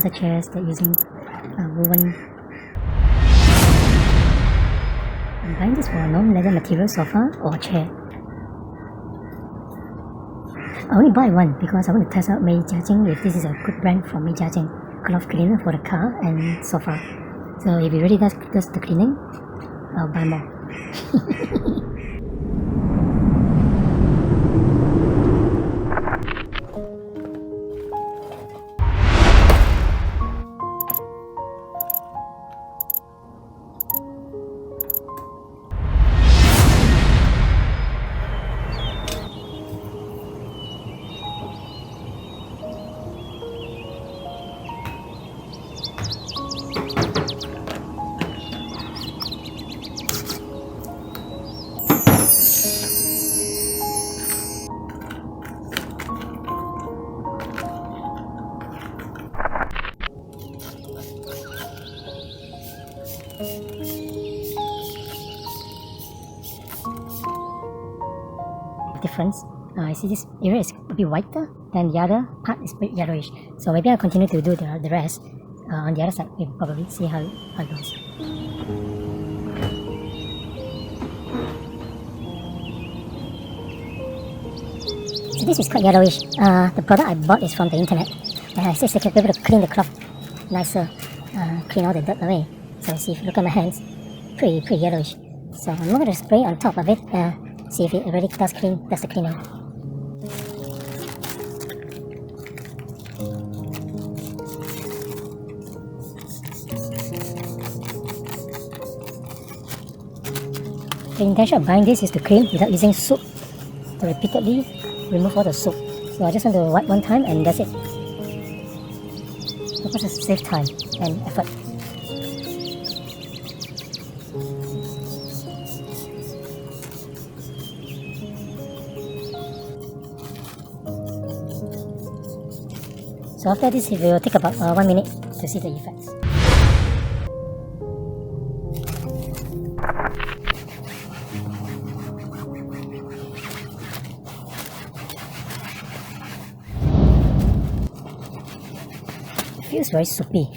other chairs that using woven. I'm buying this for a non-leather material sofa or chair. I only buy one because I want to test out Mei Jiajing if this is a good brand for Mei Jiajing cloth cleaner for the car and sofa. So if it really does the cleaning, I'll buy more. Difference. I see this area is a bit whiter than the other part is a bit yellowish. So maybe I'll continue to do the rest on the other side. We'll probably see how it goes. So this is quite yellowish. The product I bought is from the internet. It says they can be able to clean the cloth nicer, clean all the dirt away. So see, if you look at my hands, pretty yellowish. So I'm not going to spray on top of it. See if it really does the cleaning. The intention of buying this is to clean without using soap, to repeatedly remove all the soap. So I just want to wipe one time and that's it. Because it saves time and effort. So after this, it will take about 1 minute to see the effects. It feels very soapy.